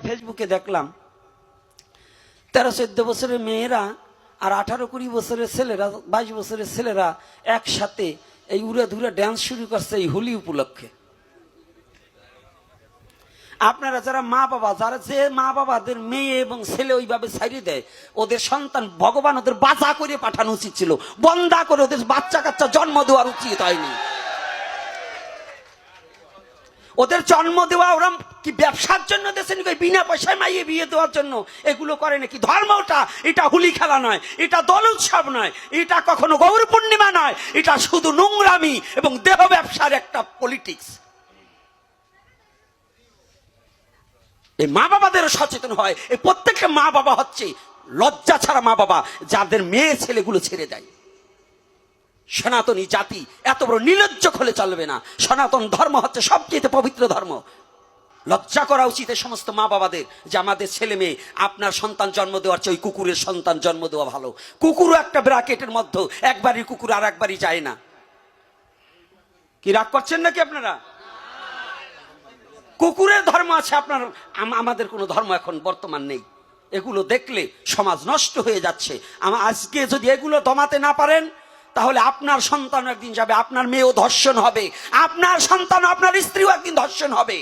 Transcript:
ফেসবুকে দেখলাম 13-14 বছরের মেয়েরা আর 18-20 বছরের ছেলেরা, 22 বছরের ছেলেরা একসাথে এই উড়ে ধুরে ড্যান্স শুরু করছে এই হোলি উপলক্ষে। আপনারা যারা মা বাবা, যারা যে মা বাবাদের মেয়ে এবং ছেলে ওইভাবে ছাড়িয়ে দেয়, ওদের সন্তান ভগবান ওদের বাঁচা করে পাঠানো উচিত ছিল, বন্ধা করে ওদের বাচ্চা কাচ্চা জন্ম দেওয়ার উচিত হয়নি। ওদের জন্ম দেওয়া ওরা কি ব্যবসার জন্য দেশে নাকি বিনা পয়সায় মাইয়ে বিয়ে দেওয়ার জন্য এগুলো করে নাকি? ধর্মটা এটা হুলি খেলা নয়, এটা দোল উৎসব নয়, এটা কখনো গৌর পূর্ণিমা নয়, এটা শুধু নোংরামি এবং দেহ ব্যবসার একটা পলিটিক্স। এই মা বাবাদেরও সচেতন হয়। এই প্রত্যেকটা মা বাবা হচ্ছে লজ্জা ছাড়া মা বাবা, যাদের মেয়ে ছেলেগুলো ছেড়ে দেয়। সনাতনী জাতি এত বড় নির্লজ্জ হলে চলবে না। সনাতন ধর্ম হচ্ছে সবচেয়ে পবিত্র ধর্ম। লজ্জা করা উচিত এই সমস্ত মা বাবাদের যে আমাদের ছেলে মেয়ে, আপনার সন্তান জন্ম দেওয়ার চেয়ে ওই কুকুরের সন্তান জন্ম দেওয়া ভালো। কুকুরও একটা ব্র্যাকেটের মধ্যে, একবারই কুকুর আর একবারই যায় না। কি রাগ করছেন নাকি আপনারা? কুকুরের ধর্ম আছে, আপনার আমাদের কোনো ধর্ম এখন বর্তমান নেই। এগুলো দেখলে সমাজ নষ্ট হয়ে যাচ্ছে। আজকে যদি এগুলো দমাতে না পারেন, তাহলে আপনার সন্তান একদিন যাবে, আপনার মেয়েও ধর্ষণ হবে, আপনার সন্তান আপনার স্ত্রীও একদিন ধর্ষণ হবে।